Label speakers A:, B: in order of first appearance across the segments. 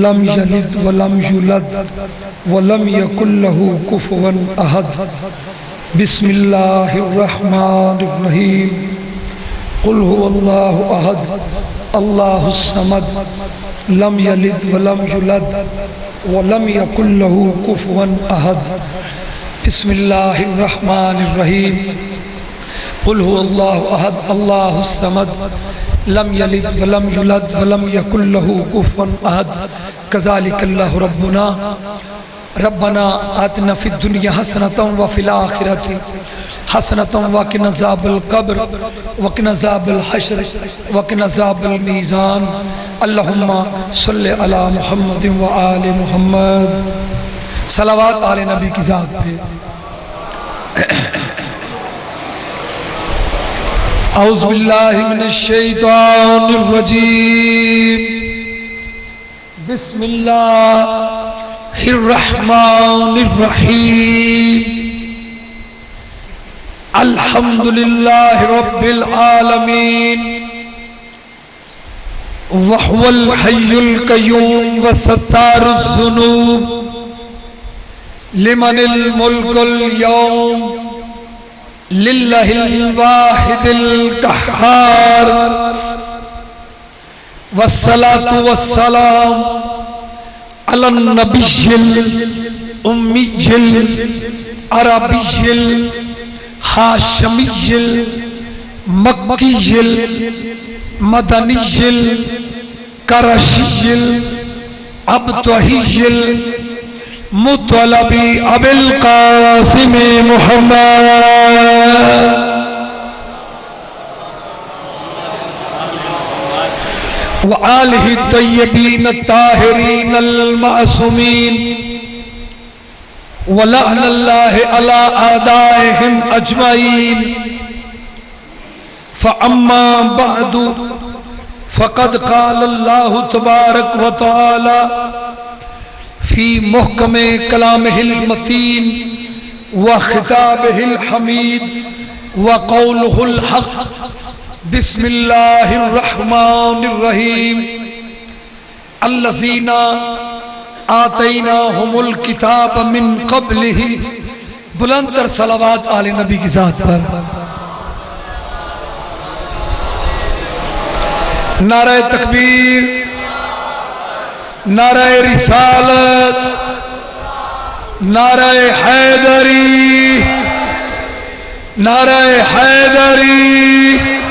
A: لم يلد ولم يولد ولم يكن له كفوا أحد بسم الله الرحمن الرحيم قل هو الله أحد الله الصمد لم يلد ولم يولد ولم يكن له كفوا أحد بسم الله الرحمن الرحيم قل هو الله أحد الله الصمد لم يلد ولم يولد ولم يكن له كفوا أحد كذلك الله ربنا ربنا آتنا في الدنيا حسنة وفي الآخرة حسنة وقنا عذاب القبر وقنا عذاب الحشر وقنا عذاب الميزان اللهم صل على محمد وآل محمد صلوات آل نبی کی ذات پہ اعوذ باللہ من الشیطان الرجیم بسم اللہ الرحمن الرحیم الحمدللہ رب العالمین وهو الحی القیوم وستار الذنوب لمن الملک اليوم للہ الواحد القہار والصلاة والسلام على النبي الأمي العربي الهاشمي المكي المدني القرشي الأبطحي المطلبي أبي القاسم محمد وآله الطيبين الطاهرين المعصومين ولعن الله على أعدائهم أجمعين فأما بعد فقد قال الله تبارك وتعالى في محكم كلامه المتين وخطابه الحميد وقوله الحق بسم اللہ الرحمن الرحیم الذین آتیناہم الکتاب من قبلہ بلند تر صلوات آل نبی کی ذات پر نعرہ تکبیر نعرہ رسالت نعرہ حیدری نعرہ حیدری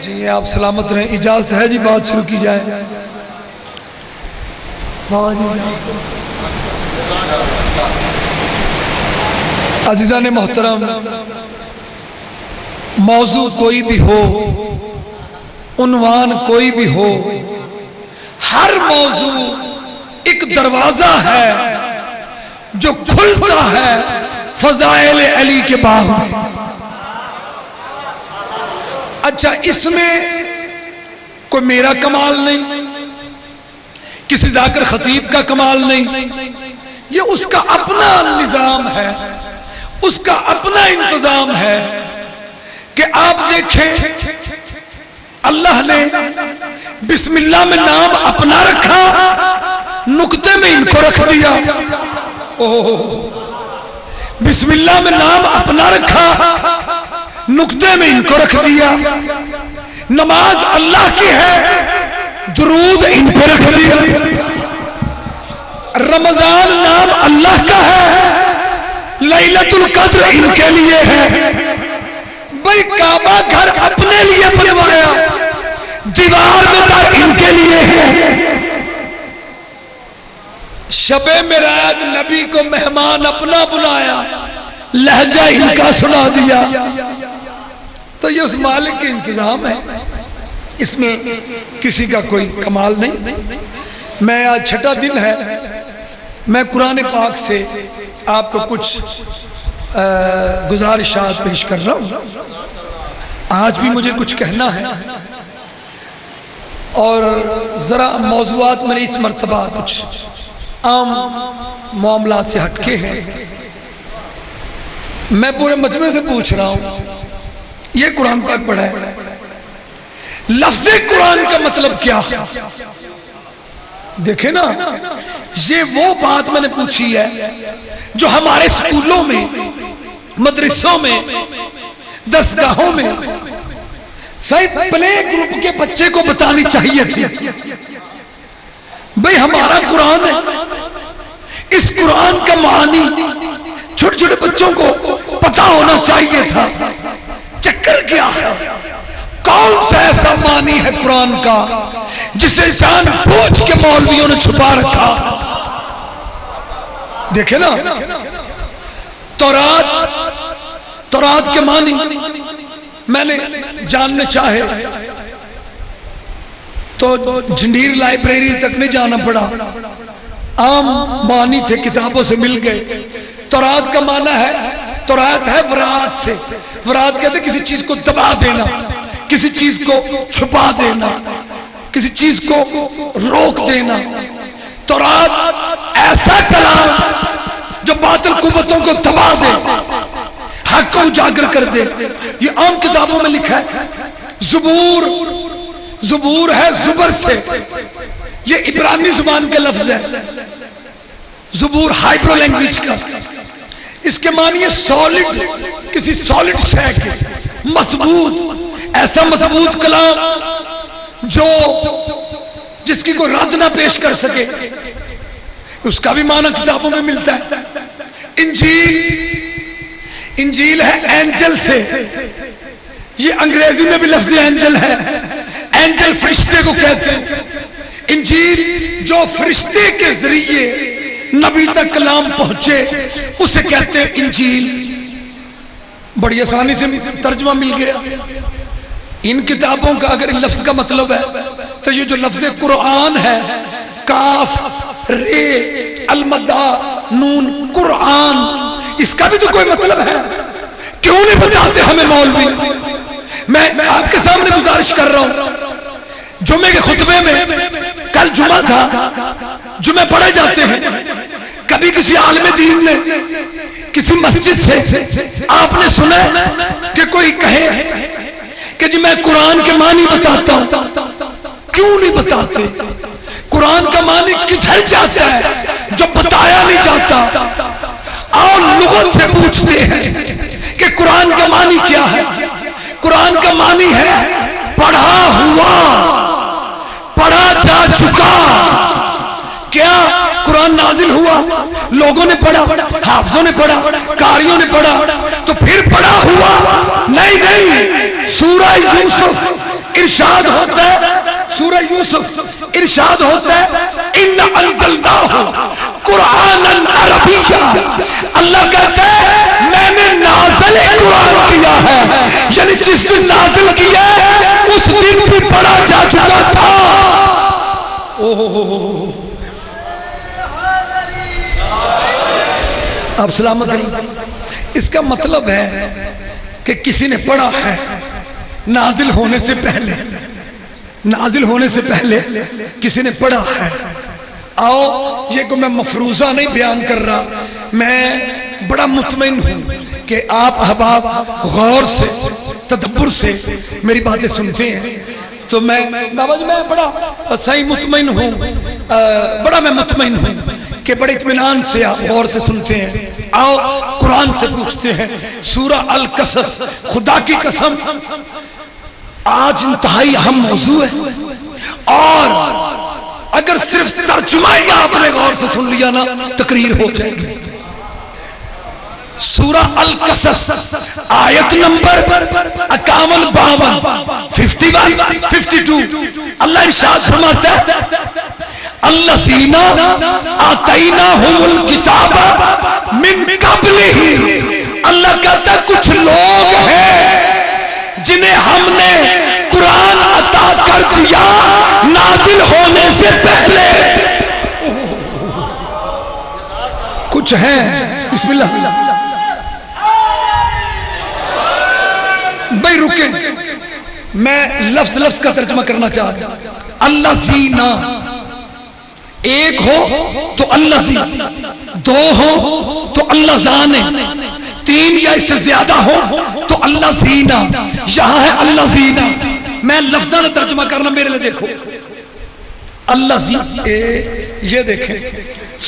A: جی آپ سلامت رہیں اجازت ہے جی بات شروع کی جائے عزیزان محترم موضوع کوئی بھی ہو عنوان کوئی بھی ہو ہر موضوع ایک دروازہ ہے جو کھلتا ہے فضائل علی کے باغ میں اچھا اس میں کوئی میرا کمال نہیں کسی ذاکر خطیب کا کمال نہیں یہ اس کا اپنا نظام ہے اس کا اپنا انتظام ہے کہ آپ دیکھیں اللہ نے بسم اللہ میں نام اپنا رکھا نقطے میں ان کو رکھ دیا بسم اللہ میں نام اپنا رکھا نقطے میں ان کو رکھ دیا نماز اللہ کی ہے درود ان پہ رکھ دیا رمضان نام اللہ کا ہے لیلۃ القدر ان کے لیے ہے بھئی کعبہ گھر اپنے لیے بنوایا دیوار میں در ان کے لیے ہے شب معراج نبی کو مہمان اپنا بلایا لہجہ ان کا سنا دیا تو یہ اس مالک کے انتظام ہے اس میں کسی کا کوئی کمال نہیں میں آج چھٹا دن ہے میں قرآن پاک سے آپ کو کچھ گزارشات پیش کر رہا ہوں آج بھی مجھے کچھ کہنا ہے اور ذرا موضوعات میں اس مرتبہ کچھ عام معاملات سے ہٹ کے ہیں میں پورے مجمع سے پوچھ رہا ہوں یہ قرآن پاک پڑھا ہے لفظ قرآن کا مطلب کیا دیکھیں نا، یہ وہ بات میں نے پوچھی ہے جو ہمارے اسکولوں میں، مدرسوں میں، دسگاہوں میں صحیح پلے گروپ کے بچے کو بتانی چاہیے تھی۔ بھئی ہمارا قرآن ہے، اس قرآن کا معنی چھوٹے چھوٹے بچوں کو پتا ہونا چاہیے تھا۔ چکر کیا ہے؟ کون سا ایسا معنی ہے قرآن کا جسے جان بوجھ کے مولویوں نے چھپا رکھا؟ دیکھیں نا، تورات کے معنی میں نے جاننے چاہے تو جھنڈیر لائبریری تک نہیں جانا پڑا، عام معنی تھے، کتابوں سے مل گئے۔ تورات کا معنی ہے، تورات ہے ورات سے، ورات کہتے ہیں کسی چیز کو دبا دینا، کسی چیز کو چھپا دینا، کسی چیز کو روک دینا۔ تورات ایسا کلام جو باطل قوتوں کو دبا دے، حق کو اجاگر کر دے۔ یہ عام کتابوں میں لکھا ہے۔ زبور ہے زبر سے، یہ عبرانی زبان کا لفظ ہے، زبور ہائبرو لینگویج کا۔ اس کے معنی ہے سالڈ، کسی سالڈ شے کے، مضبوط، ایسا مضبوط کلام جو جس کی کوئی رد نہ پیش کر سکے، اس کا بھی معنی کتابوں میں ملتا ہے۔ انجیل ہے اینجل سے، یہ انگریزی میں بھی لفظ اینجل ہے، اینجل فرشتے کو کہتے ہیں۔ انجیل جو فرشتے کے ذریعے نبی تک کلام پہنچے اسے کہتے ہیں انجیل۔ بڑی آسانی سے ترجمہ مل گیا۔ ان کتابوں کا اگر لفظ کا مطلب ہے تو یہ جو لفظ قرآن ہے، کاف رے المدہ نون قرآن، اس کا بھی تو کوئی مطلب ہے۔ کیوں نہیں بتاتے ہمیں مولوی؟ میں آپ کے سامنے گزارش کر رہا ہوں، جمعے کے خطبے میں، کل جمعہ تھا، جمعے پڑھے جاتے ہیں، کبھی کسی عالم دین نے کسی مسجد سے آپ نے سنا کہ کوئی کہے کہ جی میں قرآن کے معنی بتاتا ہوں؟ کیوں نہیں بتاتے؟ قرآن کا معنی کدھر جاتا ہے جو بتایا نہیں جاتا؟ اور لغت سے پوچھتے ہیں کہ قرآن کا معنی کیا ہے؟ قرآن کا معنی ہے پڑھا ہوا، پڑھا جا چکا۔ کیا قرآن نازل ہوا، لوگوں نے پڑھا، حافظوں نے پڑھا، قاریوں نے پڑھا، تو پھر پڑھا ہوا؟ نہیں، سورہ یوسف ارشاد ہوتا ہے، سورہ یوسف ارشاد ہوتا ہے اِنَّا أَنزَلْنَاهُ قُرْآنًا عَرَبِيًّا۔ اللہ کہتا ہے میں نے نازل قرآن کیا ہے، یعنی جس دن نازل کیا اس دن بھی پڑھا جا چکا تھا۔ آپ سلامت ہیں۔ اس کا مطلب ہے کہ کسی نے پڑھا ہے نازل ہونے سے پہلے، نازل ہونے سے پہلے کسی نے پڑھا ہے۔ آؤ یہ کو میں مفروضہ نہیں بیان کر رہا، میں بڑا مطمئن ہوں کہ آپ احباب غور سے، تدبر سے میری باتیں سنتے ہیں، تو میں بابا جی میں بڑا صحیح مطمئن ہوں، بڑا میں مطمئن ہوں کہ بڑے اطمینان سے آپ غور سے سنتے ہیں۔ آؤ قرآن سے پوچھتے ہیں۔ سورہ القصص، خدا کی قسم آج انتہائی اہم موضوع ہے، اور اگر صرف ترجمہ ہی آپ نے غور سے سن لیا نا تقریر ہو جائے گی۔ سورہ القصص آیت نمبر 51 52 52 اللہ ارشاد فرماتا ہے الذین آتیناہم الکتاب من قبلہ۔ اللہ کہتا ہے کچھ لوگ ہیں جنہیں ہم نے قرآن عطا کر دیا نازل ہونے سے پہلے۔ کچھ ہیں، بسم اللہ بھائی رکیں، میں لفظ کا ترجمہ کرنا چاہتا ہوں۔ اللہ زینا، ایک ہو تو اللہ زی، دو ہو تو اللہ زانے، تین یا اس سے زیادہ ہو تو اللہ زینا۔ یہاں ہے اللہ زینا، میں لفظاً ترجمہ کرنا، میرے لئے دیکھو الذی، یہ دیکھیں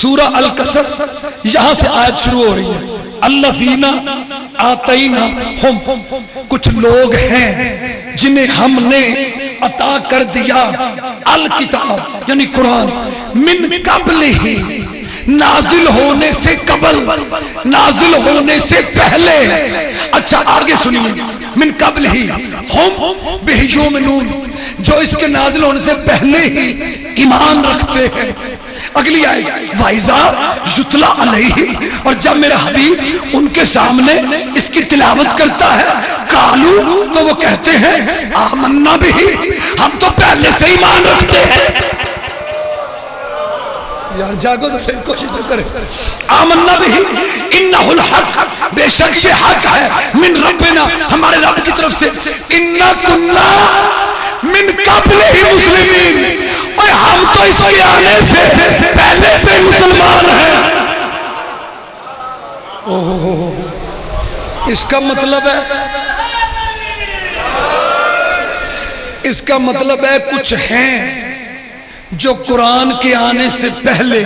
A: سورہ القصص یہاں سے آیت شروع ہو رہی ہے، الذین آتینا ہم، کچھ لوگ ہیں جنہیں ہم نے عطا کر دیا الکتاب یعنی قرآن، من قبل ہی، نازل ہونے سے قبل، نازل ہونے سے پہلے۔ اچھا آگے سنیے، من قبل ہی ہم بہ یؤمنون، جو اس کے نازل ہونے سے پہلے ہی ایمان رکھتے ہیں۔ اگلی آئے وَإِذَا يُتْلَى عَلَيْهِ، اور جب میرا حبیب ان کے سامنے اس کی تلاوت کرتا ہے، قالوا، تو وہ کہتے ہیں آمنا بِهِ، ہم تو پہلے سے ایمان رکھتے ہیں۔ یار جاگو تو صحیح کوشش تو کرے، آمنا بِهِ إِنَّهُ الْحَقُّ، بے شک سے حق ہے، من ربنا، ہمارے رب کی طرف سے، إِنَّا كُنَّا من قبلہ مسلمین، اور ہم تو اس کے آنے سے پہلے سے مسلمان ہیں۔ اس کا مطلب ہے، اس کا مطلب ہے کچھ ہیں جو قرآن کے آنے سے پہلے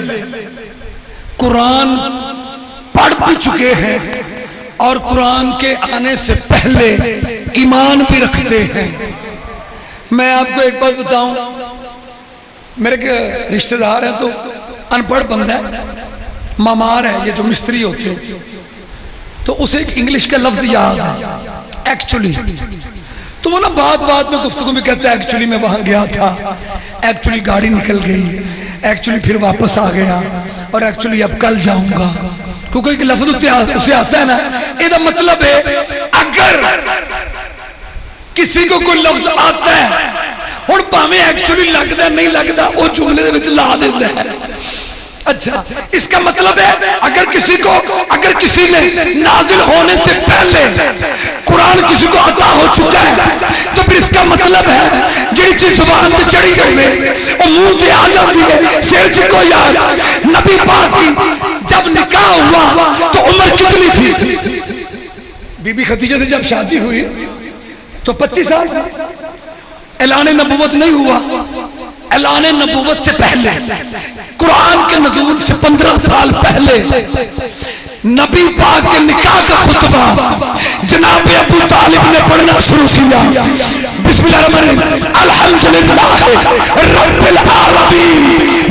A: قرآن پڑھ بھی چکے ہیں اور قرآن کے آنے سے پہلے ایمان بھی رکھتے ہیں۔ میں آپ کو ایک بات بتاؤں، میرے رشتہ دار ہیں تو ان پڑھ بندہ ہے، مامار ہے، یہ جو مستری ہوتے ہیں، تو اسے ایک انگلش کا لفظ یاد ہے، ایکچولی، تو وہ نا بات میں گفتگو میں کہتا ہے ایکچولی میں وہاں گیا تھا، ایکچولی گاڑی نکل گئی، ایکچولی پھر واپس آ گیا، اور ایکچولی اب کل جاؤں گا، کیونکہ ایک لفظ اسے آتا ہے نا، یہ دا مطلب ہے اگر کسی کو کوئی لفظ آتا ہے اور پاویں ایکچولی لگتا نہیں لگتا وہ جملے دے وچ لا دیتا ہے۔ اچھا اس کا مطلب ہے اگر کسی نے نازل ہونے سے پہلے قرآن کسی کو عطا ہو چکا ہے تو پھر اس کا مطلب ہے جی چیز زبان پہ چڑھی گئی اور منہ پہ آ جاتی ہے۔ شیر چکو یار، نبی پاک کی جب نکاح ہوا تو عمر کتنی تھی؟ بی بی خدیجہ سے جب شادی ہوئی تو 25 سال، اعلان نبوت نہیں ہوا، اعلان نبوت سے پہلے قرآن کے نزول سے 15 سال پہلے نبی پاک کے نکاح کا خطبہ جناب ابو طالب نے پڑھنا شروع کیا، بسم اللہ الرحمن الرحیم، الحمدللہ رب العالمین،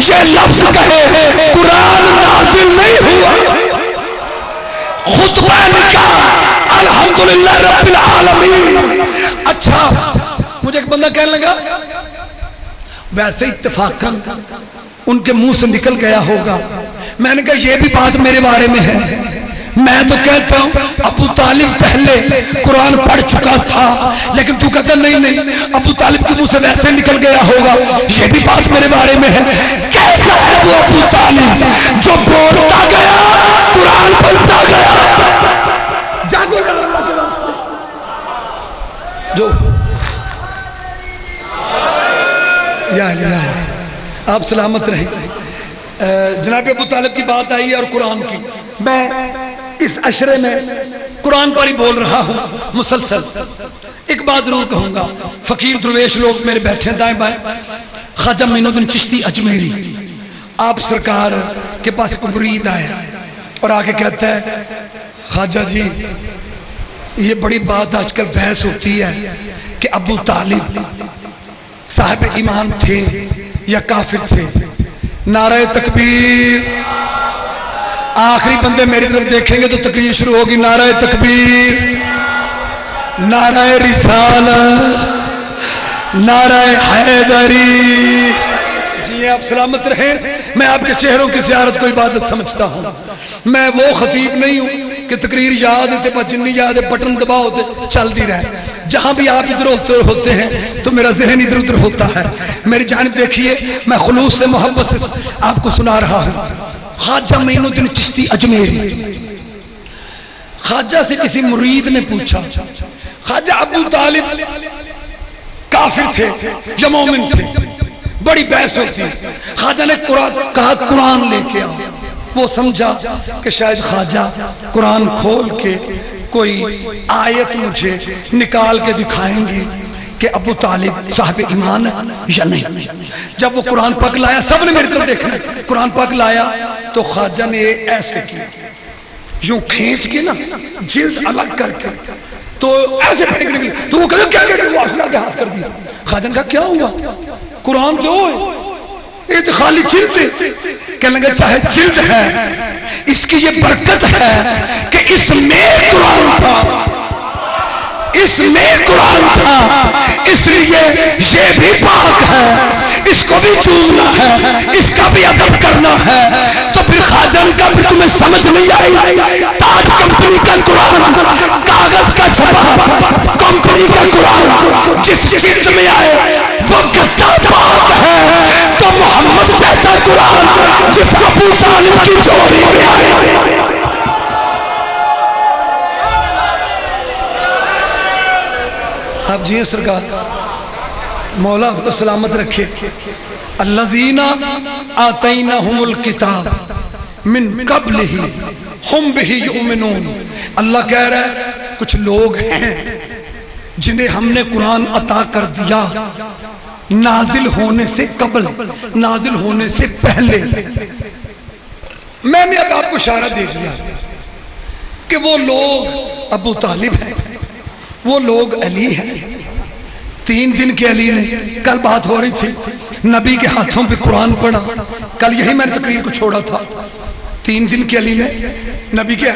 A: یہ لفظ کہے قرآن نازل نہیں ہوا، خطبہ نکاح الحمدللہ رب العالمین۔ اچھا مجھے ایک بندہ کہنے لگا ویسے اتفاقاً ان کے منہ سے نکل گیا ہوگا، میں نے کہا یہ بھی بات میرے بارے میں ہے، میں تو کہتا ہوں ابو طالب پہلے قرآن پڑھ چکا تھا، لیکن تو کہتا نہیں ابو طالب کے منہ سے ویسے نکل گیا ہوگا، یہ بھی بات میرے بارے میں ہے۔ کیسا ہے وہ ابو طالب جو بولتا گیا قرآن پڑھتا گیا؟ جاگو جو یا آپ سلامت رہیں۔ جناب ابو طالب کی بات آئی ہے اور قرآن کی، میں اس عشرے میں قرآن پر ہی بول رہا ہوں مسلسل۔ ایک بات ضرور کہوں گا، فقیر درویش لوگ میرے بیٹھے دائیں بائیں، خواجہ معین الدین چشتی اجمیری، آپ سرکار کے پاس ایک مرید آیا اور آ کے کہتا ہے خواجہ جی یہ بڑی بات آج کل بحث ہوتی ہے کہ ابو طالب صاحب ایمان تھے یا کافر تھے، نعرہ تکبیر، آخری بندے میری طرف دیکھیں گے تو تقریر شروع ہوگی، نعرہ تکبیر، نعرہ رسالت، نعرہ حیدری۔ جی آپ سلامت رہیں، میں آپ کے چہروں کی زیارت کو عبادت سمجھتا ہوں، میں وہ خطیب نہیں ہوں کہ تقریر یاد ہے تو جنی یاد ہے بٹن دبا ہوتے چل دی رہے، جہاں بھی آپ ادھر ہوتے ہیں تو میرا ذہن ادھر ادھر ہوتا ہے، میری جانب دیکھیے، میں خلوص سے محبت سے آپ کو سنا رہا ہوں۔ خواجہ معین الدین چشتی اجمیری، خواجہ سے کسی مرید نے پوچھا خواجہ ابو طالب کافر تھے یا مومن تھے؟ بڑی بحث ہوتی، خواجہ نے کہا قرآن لے کے آؤ۔ وہ سمجھا کہ شاید خواجہ قرآن کھول کے کوئی آیت مجھے نکال کے دکھائیں گے، کہ ابو طالب صاحب ایمان یا نہیں. جب وہ قرآن پاک لایا سب نے میری طرف دیکھنا. قرآن پاک لایا تو خواجہ نے ایسے کیا, یوں کھینچ کے نا جلد الگ کر کے تو ایسے پھینکنے کے لیے, تو وہ کہا کیا وہ اصلا کے ہاتھ کر دیا. خواجہ نے کہا کیا ہوا, قرآن جو ہے یہ تو خالی جلد ہے. کہنے لگا چاہے جلد ہے, اس کی یہ برکت ہے کہ اس میں قرآن تھا, اس میں قرآن تھا, اس لیے یہ بھی پاک ہے, اس کو بھی چوننا ہے, اس کا بھی ادب کرنا ہے. تو پھر خواجہ کا بھی تمہیں سمجھ نہیں آئی, تاج کمپنی کا قرآن, کاغذ کا چھپا کمپنی کا قرآن جس جلد میں آئے وہ گدا پاک ہے, تو محمد جیسا قرآن جس کو ابو طالب کی چوری میں آئے. آپ جی سرکار, مولا آپ کو سلامت رکھے. الذین آتیناہم الکتاب من قبلہ ہم بہ یؤمنون. اللہ کہہ رہا ہے کچھ لوگ ہیں جنہیں ہم نے قرآن عطا کر دیا نازل ہونے سے قبل, نازل ہونے سے پہلے. میں نے اب آپ کو اشارہ دے دیا کہ وہ لوگ ابو طالب ہیں, وہ لوگ علی ہیں. 3 دن کے علی نے, کل بات ہو رہی تھی نبی کے ہاتھوں پہ قرآن پڑھا, کل یہی میں نے تقریر کو چھوڑا تھا. 3 دن کے علی نے نبی کے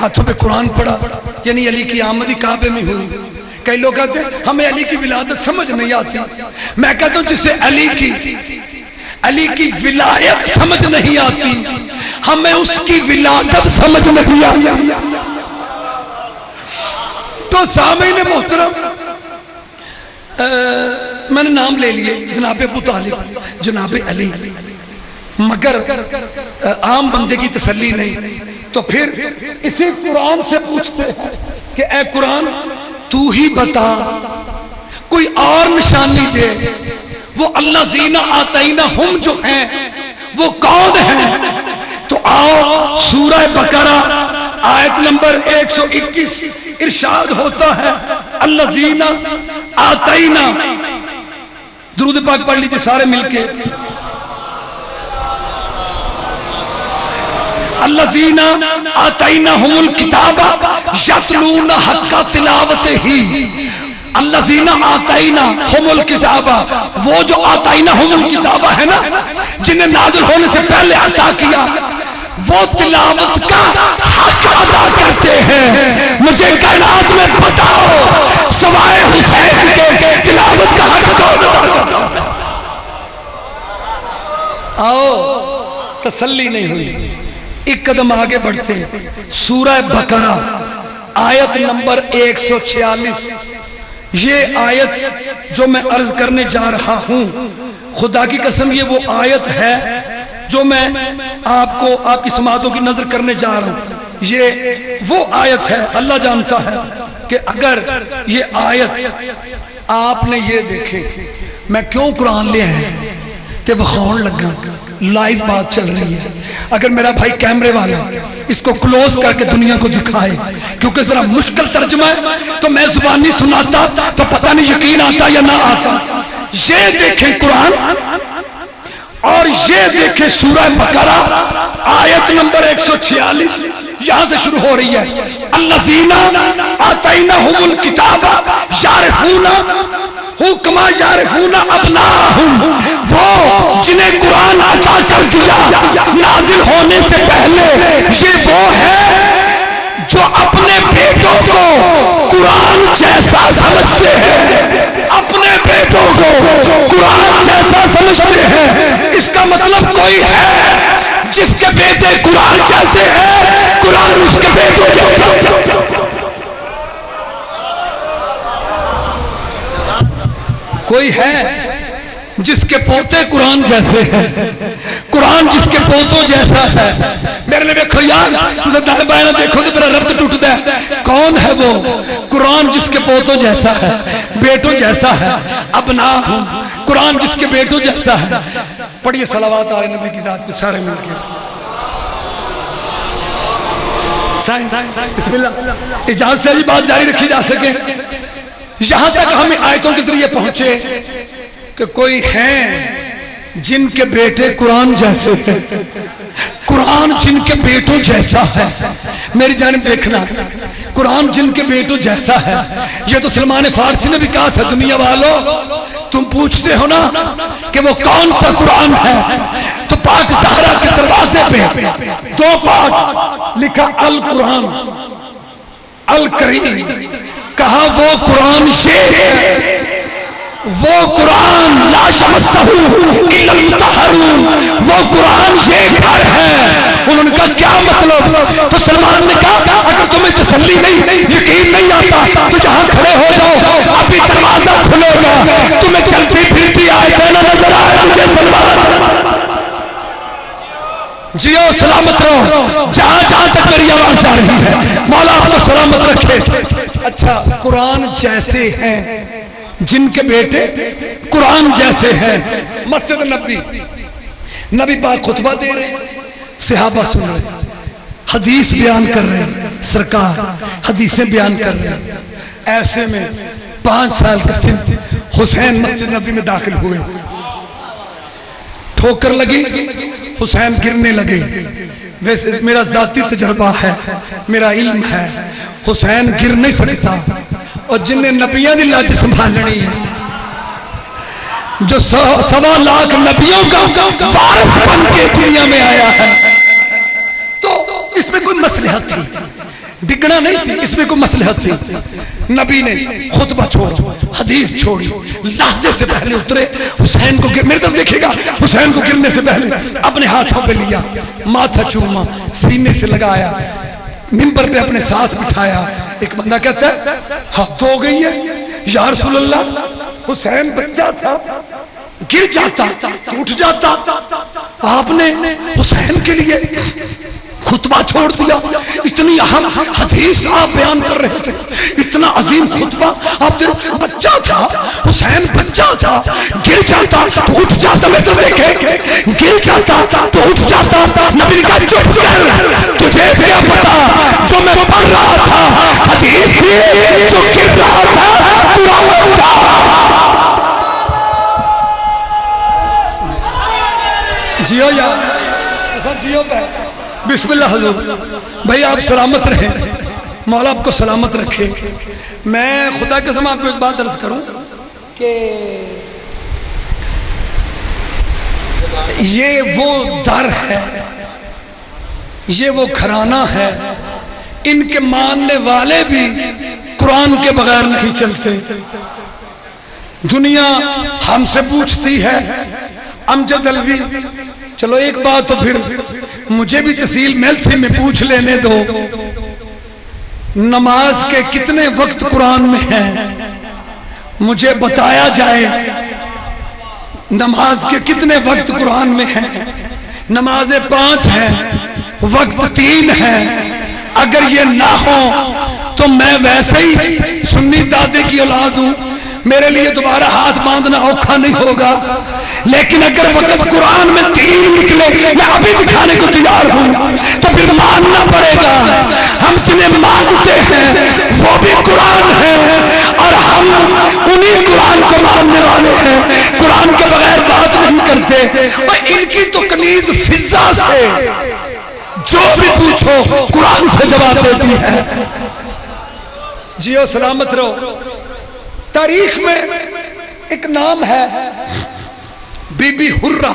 A: ہاتھوں پہ قرآن پڑھا, یعنی علی کی آمدی کعبے میں ہوئی. کئی لوگ کہتے ہیں ہمیں علی کی ولادت سمجھ نہیں آتی. میں کہتا ہوں جسے علی کی ولایت سمجھ نہیں آتی, ہمیں اس کی ولادت سمجھ نہیں آتی. تو سامعین محترم, میں نے نام لے لیے جناب ابو طالب, جناب علی, مگر عام بندے کی تسلی نہیں. تو پھر اسی قرآن سے پوچھتے ہیں کہ اے قرآن تو ہی بتا, کوئی اور نشانی دے. وہ الذین آتیناہم جو ہیں وہ کون ہیں؟ تو آؤ سورہ بقرہ آیت نمبر 121 ارشاد ہوتا ہے الذین آتینا. درود پاک پڑھ لیجئے سارے مل کے. الذین آتیناہم الکتاب یتلون حق تلاوتہ. الذین آتیناہم الکتاب, وہ جو آتیناہم الکتاب ہے نا, جنہیں نازل ہونے سے پہلے عطا کیا, وہ تلاوت کا حق ادا کرتے ہیں. مجھے کائنات میں بتاؤ سوائے حسین کے تلاوت کا حق کون ادا کرتا ہے؟ آؤ تسلی نہیں ہوئی, ایک قدم آگے بڑھتے ہیں. سورہ بقرہ آیت نمبر 146. یہ آیت جو میں عرض کرنے جا رہا ہوں, خدا کی قسم یہ وہ آیت ہے جو میں آپ کو آپ کی سماعتوں کی نظر کرنے جا رہا ہوں. یہ وہ آیت ہے, اللہ جانتا ہے کہ اگر یہ آیت آپ نے یہ دیکھے, میں کیوں قرآن لے آیا تے بخون لگا, لائیو بات چل رہی ہے. اگر میرا بھائی کیمرے والا اس کو کلوز کر کے دنیا کو دکھائے, کیونکہ ذرا مشکل ترجمہ ہے, تو میں زبانی سناتا تو پتہ نہیں یقین آتا یا نہ آتا. یہ دیکھیں قرآن اور یہ دیکھیں سورہ بقرہ آیت نمبر 146, یہاں سے شروع ہو رہی ہے. الذین آتیناہم الکتاب یعرفونہ کما یعرفون ابناءہم, وہ جنہیں قرآن عطا کر دیا نازل ہونے سے پہلے, یہ وہ ہے جو اپنے بیٹوں کو قرآن جیسا سمجھتے ہیں, اپنے بیٹوں کو قرآن جیسا سمجھتے ہیں. اس کا مطلب کوئی ہے جس کے بیٹے قرآن جیسے ہیں, قرآن اس کے بیٹوں جیسا. کوئی ہے جس کے پوتے قرآن جیسے ہیں, قرآن جس کے پوتوں جیسا ہے. میرے لئے دیکھو یار, تُسے دائیں بائیں نہ دیکھو تو میرا ربط ٹوٹ دے. کون ہے وہ؟ قرآن جس کے پوتوں جیسا ہے, بیٹوں جیسا ہے. ابناہم, قرآن جس کے بیٹوں جیسا ہے. پڑھئے صلوات آل نبی کی ذات پہ سارے مل کے. بسم اللہ. اجازت سے یہ بات جاری رکھی جا سکے. یہاں تک ہمیں آیتوں کے ذریعے پہنچے کہ کوئی ہیں جن کے بیٹے قرآن جیسے ہیں، قرآن جن کے بیٹوں جیسا ہے۔ میری جانب دیکھنا، قرآن جن کے بیٹوں جیسا ہے۔ یہ تو سلمان فارسی نے بھی کہا تھا، دنیا والوں تم پوچھتے ہو نا کہ وہ کون سا قرآن ہے، تو پاک زہرا کے دروازے پہ 2 پاک لکھا القرآن الکریم، کہا وہ قرآن یہ ہے، وہ قرآن لا یمسہ الا المطہرون، وہ قرآن یہ گھر ہے۔ انہوں نے کہا کیا مطلب؟ تو سلمان نے کہا اگر تمہیں تسلی نہیں، یقین نہیں آتا تو جہاں کھڑے ہو جاؤ، ابھی دروازہ کھلے گا، تمہیں چلتی پھرتی آیتیں نہ نظر آئے مجھے سلمان۔ جیو سلامت رہو، جہاں جہاں تک میری آواز جا رہی ہے مولا آپ کو سلامت رکھے۔ اچھا، قرآن جیسے ہیں جن کے بیٹے قرآن جیسے ہیں۔ مسجد نبی، نبی پاک خطبہ دے رہے ہیں، صحابہ سن رہے ہیں، حدیث بیان کر رہے ہیں، سرکار حدیثیں بیان کر رہے ہیں۔ ایسے میں 5 سال کا سن حسین مسجد نبی میں داخل ہوئے، ٹھوکر لگی، حسین گرنے لگے۔ ویسے میرا ذاتی تجربہ ہے، میرا علم ہے، حسین گر نہیں سکتا، اور جن نے نبیوں کی لاج سنبھالنی ہے، جو 1.25 لاکھ نبیوں کا وارث بن کے دنیا میں آیا ہے، تو اس میں کوئی مصلحت تھی، ڈگنا نہیں تھی، اس میں کوئی مصلحت تھی۔ نبی نے خطبہ چھوڑا، حدیث چھوڑی، لحظے سے پہلے اترے، حسین کو میرے طرف دیکھے گا، حسین کو گرنے سے پہلے اپنے ہاتھوں پہ لیا، ماتھا چوما، سینے سے لگایا، منبر پہ اپنے ساتھ بٹھایا۔ ایک بندہ کہتا ہے حد ہو گئی ہے یا رسول اللہ، حسین بچہ تھا، گر جاتا ٹوٹ جاتا، آپ نے حسین کے لیے خطبہ چھوڑ دیا۔ اتنی اہم حدیث آپ بیان کر رہے تھے، اتنا عظیم خطبہ آپ، بچہ تھا حسین، بچہ تھا، گر جاتا تو اٹھ جاتا، میں تو دیکھے گر جاتا تو اٹھ جاتا۔ نبی نے کہا چپ کر، تجھے کیا پتا جو میں پڑھ رہا تھا حدیث تھی، جو گر رہا تھا قرآن تھا۔ جیو یار، جیو پہ بسم اللہ حضور بھائی، آپ سلامت رہیں، مولا آپ کو سلامت رکھے۔ میں خدا قسم آپ کو ایک بات عرض کروں کہ یہ وہ در ہے، یہ وہ گھرانہ ہے، ان کے ماننے والے بھی قرآن کے بغیر نہیں چلتے۔ دنیا ہم سے پوچھتی ہے امجد الوی، چلو ایک بات تو پھر مجھے بھی تحصیل میلسی میں پوچھ لینے دو، نماز کے کتنے وقت قرآن میں ہیں مجھے بتایا جائے، نماز کے کتنے وقت قرآن میں ہیں؟ نمازیں 5 ہیں، وقت 3 ہیں۔ اگر یہ نہ ہو تو میں ویسے ہی سنی دادے کی اولاد ہوں، میرے لیے دوبارہ ہاتھ باندھنا اوکھا نہیں ہوگا، لیکن اگر وقت قرآن میں 3 نکلے، میں ابھی دکھانے کو تیار ہوں، تو پھر ماننا پڑے گا۔ ہم جنہیں مانتے ہیں وہ بھی قرآن ہے، اور ہم انہی قرآن کو ماننے والے ہیں، قرآن کے بغیر بات نہیں کرتے۔ اور ان کی تو کنیز فضا سے جو بھی پوچھو قرآن سے جواب دیتی ہے۔ جیو سلامت رہو۔ تاریخ میں ایک نام ہے بی بی حرہ،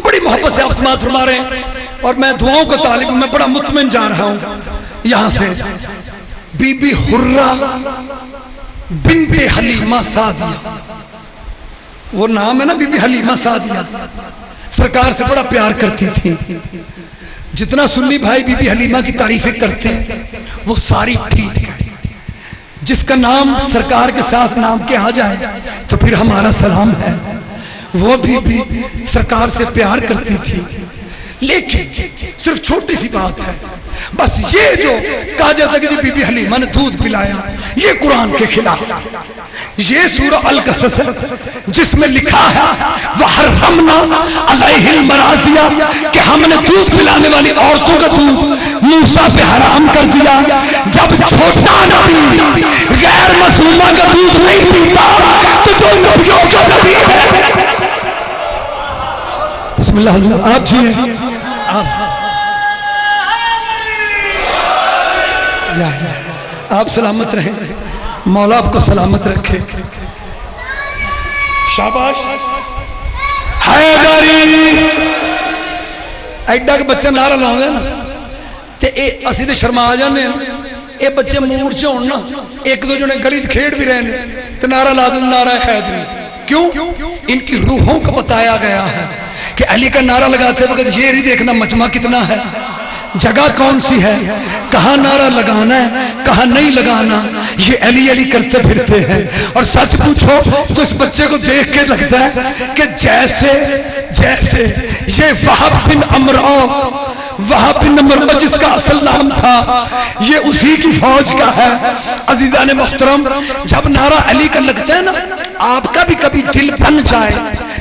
A: بڑی محبت سے آپ سماعت فرما رہے ہیں، اور میں دعاؤں کا طالب ہوں، میں بڑا مطمئن جا رہا ہوں یہاں سے۔ بی بی حرہ بنت حلیمہ سعدیہ، وہ نام ہے نا بی بی حلیمہ سعدیہ، سرکار سے بڑا پیار کرتی تھی۔ جتنا سنی بھائی بی بی حلیمہ کی تعریفیں کرتے ہیں وہ ساری ٹھیک ہے، جس کا نام سرکار کے ساتھ نام کے آ جائے تو پھر ہمارا سلام ہے۔ وہ بھی سرکار سے پیار کرتی تھی، لیکن صرف چھوٹی سی بات ہے، بس یہ جو کہا جاتا کہ بی بی حلیمہ نے دودھ پلایا، یہ قرآن کے خلاف، یہ سورہ القصص ہے جس میں لکھا ہے وَحَرَّمْنَا عَلَيْهِ الْمَرَاضِيَ کہ ہم نے دودھ پلانے والی عورتوں کا دودھ موسیٰ پہ حرام کر دیا. جب چھوٹا نبی غیر معصومہ کا دودھ نہیں پیتا تو جو نبیوں کا نبی ہے. بسم اللہ حضور آپ جی آپ سلامت رہیں, مولا آپ کو سلامت رکھے. شاباش حیدری ایڈا کہ بچہ نعرہ لاؤں گے نا تے اسی تے شرما جانے ہیں. اے بچے مورچے ہون نا ایک دو جنے گلی کھیڑ بھی رہنے تے نعرہ لا دیں نعرہ حیدری. کیوں؟ ان کی روحوں کو بتایا گیا ہے کہ علی کا نعرہ لگاتے وقت یہ نہیں دیکھنا مجمع کتنا ہے, جگہ کون سی ہے, کہاں نعرہ لگانا ہے کہاں نہیں لگانا, یہ علی علی کرتے پھرتے ہیں. اور سچ پوچھو تو اس بچے کو دیکھ کے لگتا ہے کہ جیسے یہ وہب بن عمرو جس کا اصل نام تھا یہ اسی کی فوج کا ہے. عزیزان محترم جب نعرہ علی کا لگتا ہے نا آپ کا بھی کبھی دل بن جائے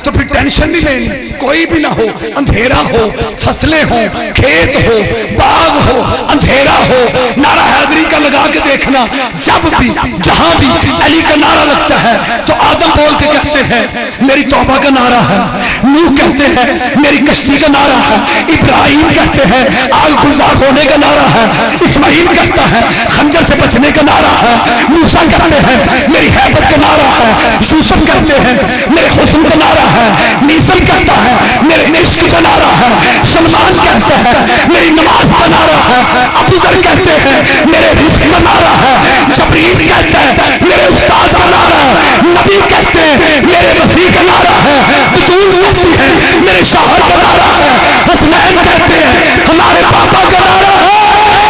A: تو پھر ٹینشن نہیں لینی, کوئی بھی نہ ہو, اندھیرا ہو, فصلیں ہو, کھیت ہو, باغ ہو, اندھیرا ہو, نعرہ حیدری کا لگا کے دیکھنا. جب بھی جہاں بھی علی کا نعرہ لگتا ہے تو آدم بول کے کہتے ہیں میری توبہ کا نعرہ ہے, نوح کہتے ہیں میری کشتی کا نعرہ ہے, ابراہیم کہتے ہیں آگ گلزار ہونے کا نعرہ ہے, اسماعیل کہتا ہے خنجر سے بچنے کا نعرہ ہے, موسیٰ کہتے ہیں میری ہیبت کا نعرہ ہے, یوسف کہتے ہیں میرے حسن کا نعرہ ہے, نیسم کہتا ہے میرے عشق کا نعرہ ہے, سلمان کہتا ہے میری نماز کا نعرہ ہے, ابو ذر کہتے ہیں میرے رزق کا نعرہ ہے, جبریل کہتا ہے میرے استاد کا نعرہ ہے, نبی کہتے ہیں میرے مسیح کا نعرہ ہے, بطول کہتی ہے میرے شوہر کا نعرہ ہے, حسنین کہتے ہیں ہمارے پاپا کا نعرہ ہے,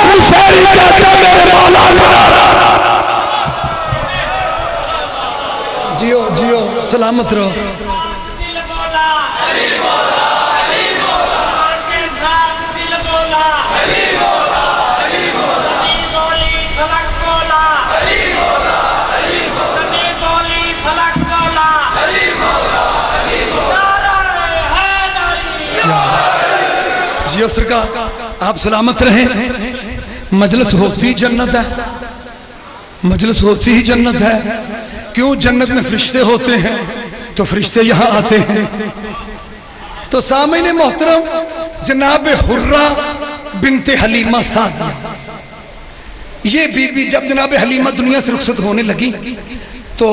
A: حسین کہتا ہے میرے مولا کا نعرہ ہے. جیو جیو سلامت رہو. جیو سرکار آپ سلامت رہیں. مجلس ہوتی جنت ہے, مجلس ہوتی ہی جنت ہے. کیوں؟ جنت میں فرشتے ہوتے ہیں تو فرشتے یہاں آتے ہیں. تو سامعین محترم جناب حرہ بنت حلیمہ سعدیہ یہ بی بی جب جناب حلیمہ دنیا سے رخصت ہونے لگی تو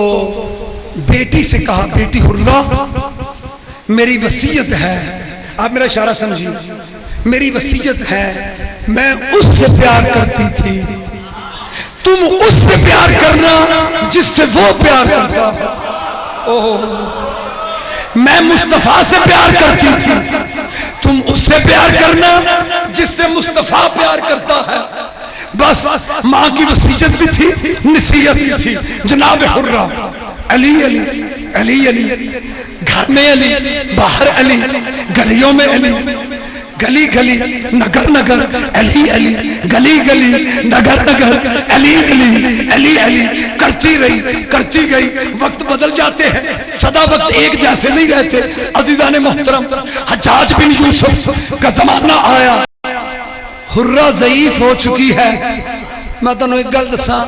A: بیٹی سے کہا بیٹی حرہ میری وصیت ہے, آپ میرا اشارہ سمجھیے, میری وصیت ہے میں اس سے پیار کرتی تھی, تم اس سے پیار کرنا جس سے وہ پیار کرتا. میں مصطفیٰ سے پیار کرتی تھی, تم اس سے پیار کرنا جس سے مصطفیٰ پیار کرتا ہے. بس ماں کی وصیت بھی تھی, نصیحت بھی تھی. جناب حرہ علی علی علی علی, گھر میں علی, باہر علی, گلیوں میں علی, گلی گلی نگر نگر علی علی, گلی گلی نگر نگر علی علی علی علی کرتی رہی کرتی گئی. وقت بدل جاتے ہیں, سدا وقت ایک جیسے نہیں رہتے. عزیزان محترم حجاج بن یوسف کا زمانہ آیا, حرہ ضعیف ہو چکی ہے. میں تنوں ایک گل دساں,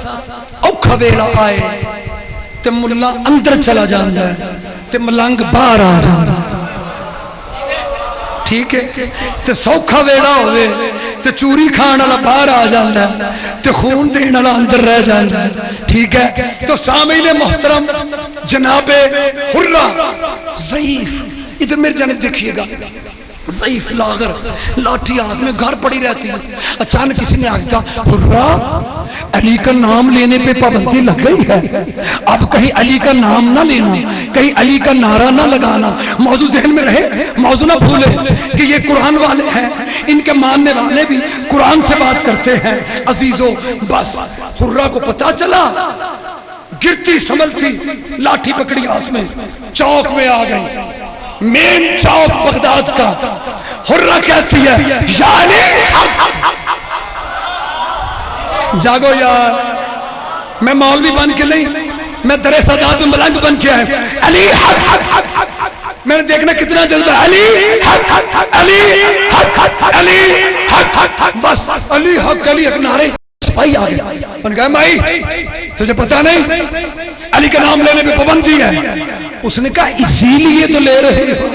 A: اوکھا ویلا آئے تے ملا اندر چلا جاندا ہے تے ملنگ باہر آ جاندا ہے. ٹھیک ہے تے سوکھا ویلا ہوئے تے چوری کھان والا باہر آ جاندا ہے تے خون دین والا اندر رہ جاندا ہے. ٹھیک ہے تو سامعین محترم جناب حرہ ضعیف, ادھر میری جانب دیکھیے گا, ضعیف لاغر لاٹھی ہاتھ میں گھر پڑی رہتی ہے. اچانک کسی نے آگے کہا حرہ علی کا نام لینے پہ پابندی لگ گئی ہے, اب کہیں علی کا نام نہ لینا, کہیں علی کا نعرہ نہ لگانا. موضوع ذہن میں رہے, موضوع نہ بھولے کہ یہ قرآن والے ہیں, ان کے ماننے والے بھی قرآن سے بات کرتے ہیں. عزیزو بس حرہ کو پتا چلا, گرتی سنبھلتی لاٹھی پکڑی ہاتھ میں, چوک میں آ گئی, مین چوک بغداد کا. حرہ کہتی ہے یعنی جاگو یار, میں مولوی بن کے نہیں میں درے سادات میں ملنگ بن کے آئے علی حق حق حق حق، میں نے دیکھنا کتنا جذبہ علی حق حق علی حق حق علی حق حق حق، بس علی حق علی حق نعرے سپاہی آ گیا. ان کہا مائی تجھے پتا نہیں علی کا نام لینے پہ پابندی ہے. اس نے کہا اسی لیے تو لے رہی ہوں،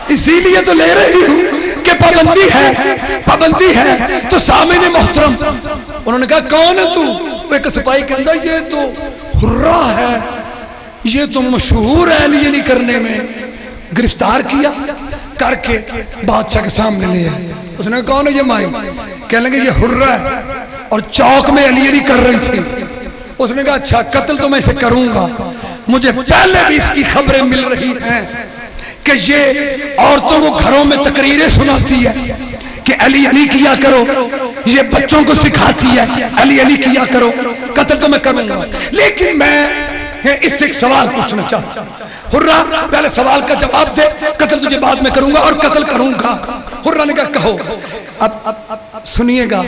A: اسی لیے تو لے رہی ہوں کہ پابندی ہے، پابندی ہے. تو سامعین محترم انہوں نے کہا کون ہے تو؟ ایک سپاہی کہتا یہ تو حرہ ہے، یہ تو مشہور ہے علی علی کرنے میں. گرفتار کیا کر کے بادشاہ کے سامنے لے آئے. اس نے کہا کون ہے یہ مائی؟ کہنے لگے یہ حرہ ہے اور چوک میں علی علی کر رہی تھی. اس نے کہا اچھا قتل تو میں اسے کروں گا، مجھے پہلے بھی اس کی خبریں مل رہی ہیں کہ یہ عورتوں کو گھروں میں تقریریں سناتی ہے کہ علی علی کیا کرو، یہ بچوں کو سکھاتی ہے علی علی کیا کرو. قتل تو میں کروں گا، لیکن میں اس سے ایک سوال پوچھنا چاہتا ہوں. حرہ پہلے سوال کا جواب دے، قتل تجھے بعد میں کروں گا اور قتل کروں گا. حرہ نے کہا کہو. اب سنیے گا،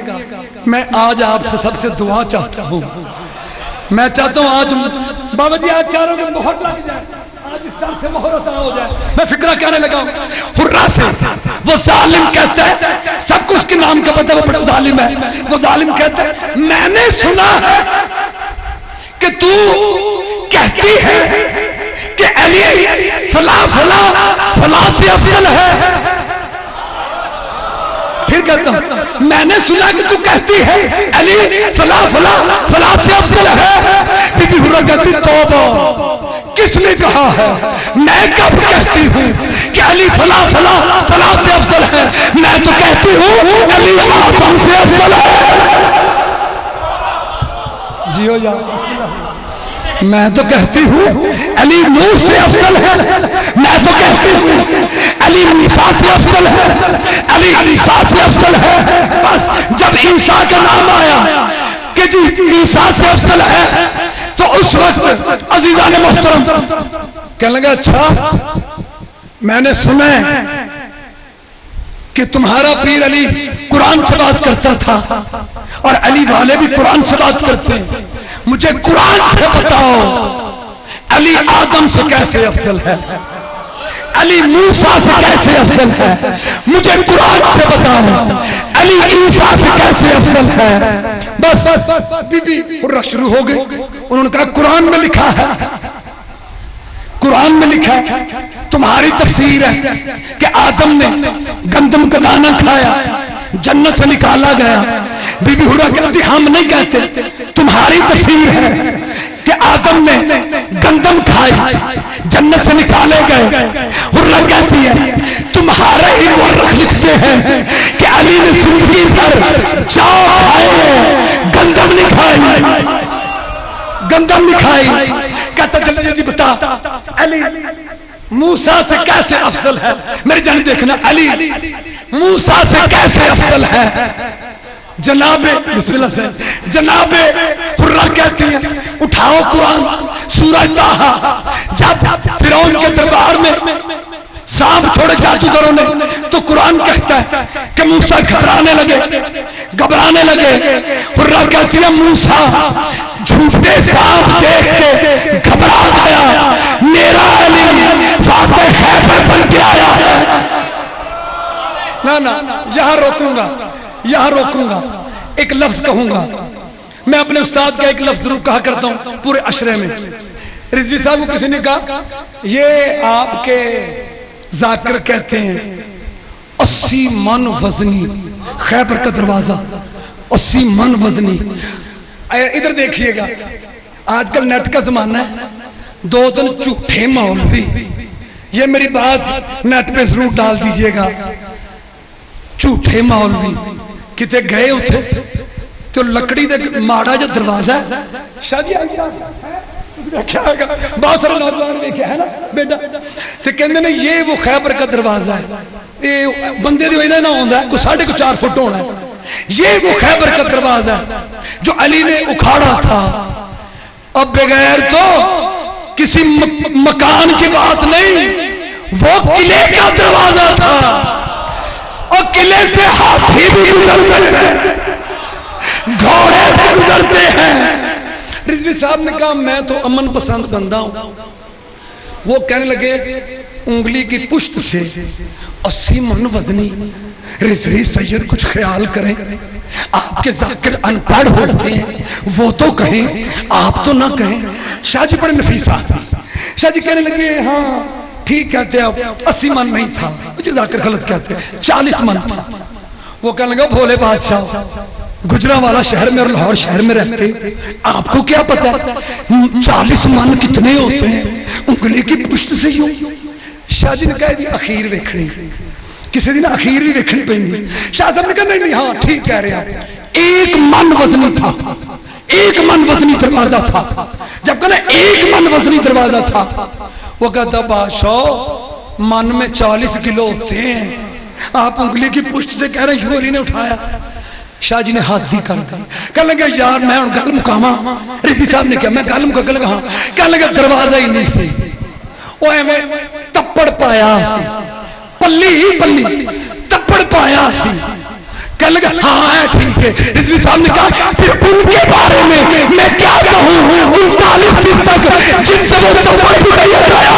A: میں آج آپ سے سب سے دعا چاہتا ہوں. میں چاہتا ہوں آج بابا جی آج چاروں میں مہر لگ جائے، آج اس طرح سے مہر عطا ہو جائے. میں فکرہ کہنے لگا ہوں حرہ سے. وہ ظالم کہتا ہے، سب کو اس کے نام کا پتہ، وہ بڑا ظالم ہے. وہ ظالم کہتا ہے میں نے سنا ہے کہ تو کہتی ہے کہ علی فلاں فلاں فلاں سے افضل ہے. پھر کہتا ہوں میں نے سنا کہ تو کہتی ہے علی فلاں فلاں فلاں سے افضل ہے. بی بی حرہ کہتی توبہ، کس نے کہا ہے؟ میں کب کہتی ہوں کہ علی فلاں فلاں فلاں سے افضل ہے؟ میں تو کہتی ہوں علی آدم سے افضل ہے. جیو یا میں تو کہتی ہوں علی نوح سے افضل ہے. میں تو کہتی ہوں علی موسیٰ سے افضل ہے، علی عیسیٰ سے افضل ہے. بس جب عیسیٰ کا نام آیا کہ جی عیسیٰ سے افضل ہے تو اس وقت عزیزان محترم کہنے لگا اچھا میں نے سنا ہے کہ تمہارا پیر علی قرآن سے بات کرتا تھا اور علی والے بھی قرآن سے بات کرتے ہیں. مجھے قرآن سے بتاؤ علی آدم سے کیسے افضل ہے، علی موسیٰ سے کیسے افضل ہے. مجھے قرآن سے بتاؤ علی عیسیٰ سے کیسے افضل ہے. بس بی بی حرہ شروع ہو گئے. انہوں نے کہا قرآن میں لکھا ہے، قرآن میں لکھا ہے، تمہاری تفسیر ہے کہ آدم نے گندم کا دانہ کھایا، جنت سے نکالا گیا. بی بی حرہ کہتی ہم نہیں کہتے، تمہاری تفسیر ہے کہ آدم نے گندم کھائی، جنت سے نکالے گئے. حرہ کہتی ہے تمہارے ہی مورخ لکھتے ہیں کہ علی نے زندگی پر چاو کھائے، گندم نہیں کھائی، گندم نہیں کھائی. کہتا جلدی جلدی بتا علی موسیٰ سے کیسے افضل ہے. میری جان دیکھنا علی موسیٰ سے کیسے افضل ہے. جناب بسم اللہ سے جناب حرہ کہتی ہیں اٹھاؤ قرآن سورہ طٰہٰ. جب فرعون کے دربار میں سانپ چھوڑے جادوگروں نے تو قرآن کہتا ہے کہ موسیٰ گھبرانے لگے. حرہ کہتی ہے موسیٰ جھوٹے سانپ دیکھ کے گھبرا گیا، میرا علی فاتح خیبر بن کے آیا ہے. نا یہاں روکوں گا. ایک لفظ کہوں گا. میں اپنے استاد کا ایک لفظ ضرور کہا کرتا ہوں پورے عشرے میں. رضوی صاحب کو کسی نے کہا یہ آپ کے ذاکر کہتے ہیں 80 من وزنی خیبر کا دروازہ، 80 من وزنی. ادھر دیکھیے گا آج کل نیٹ کا زمانہ ہے، 2 جھوٹے مولوی، یہ میری بات نیٹ پہ ضرور ڈال دیجئے گا. جھوٹے مولوی کتے گئے اتھے تو لکڑی دے ماڑا جو دروازہ ہے شاہ جی بہت سارے نوجوان بھی کیا ہے نا بیٹا تو کہنے نے یہ وہ خیبر کا دروازہ ہے، یہ بندے دے ہوئے نہ ہوندہ ہے کوئی 4.5 فٹ ہونا ہے. یہ وہ خیبر کا دروازہ ہے جو علی نے اکھاڑا تھا. اب بغیر تو کسی مکان کی بات نہیں، وہ قلعے کا دروازہ تھا اور قلعے سے ہاتھی بھی گزرتے ہیں، گھوڑے بھی گزرتے ہیں، صاحب نے کہا میں تو امن پسند بندہ ہوں. وہ کہنے لگے انگلی کی پشت سے 80 من وزنی رضوی سید کچھ خیال کریں, آپ کے ذاکر ان پڑھ ہوتے ہیں, وہ تو کہیں آپ تو نہ کہیں. شاہ جی بڑے نفیس آدمی. شاہ جی کہنے لگے ہاں ٹھیک کہتے ہیں آپ, 80 من نہیں تھا, مجھے ذاکر غلط کہتے ہیں, 40 من تھا. وہ کہنے لگا بھولے بادشاہ گجرانوالا شہر میں اور لاہور شہر میں رہتے, آپ کو کیا پتا 40 من کتنے ہوتے ہیں انگلی کی پشت سے یوں. شاہ جی نے کہا جی اخیر ویکھنی, کسی دن اخیر بھی ویکھنی پہنی. شاہ صاحب نے کہا نہیں ہاں ٹھیک کہہ رہے ہیں, 1 من وزنی تھا, 1 من وزنی دروازہ تھا. جب کہنا 1 من وزنی دروازہ تھا, وہ کہتا بادشاہ من میں 40 کلو ہوتے ہیں, آپ انگلی کی پشت سے کہہ رہے ہیں شوری نے اٹھایا. شاہ جی نے ہاتھ دی کر دی, کہنے لگا یار میں ان گل مقامہ. رضوی صاحب نے کہا میں گل مقامہ, کہنے لگا ہاں, کہنے لگا دروازہ ہی نہیں سی, وہ ایویں تپڑ پایا سی, پلی ہی پلی تپڑ پایا سی. کہنے لگا ہاں ہے ٹھیک ہے. رضوی صاحب نے کہا پھر ان کے بارے میں کیا کہوں 39 دن تک جن سے وہ تپڑ بھی نہیں ہٹایا,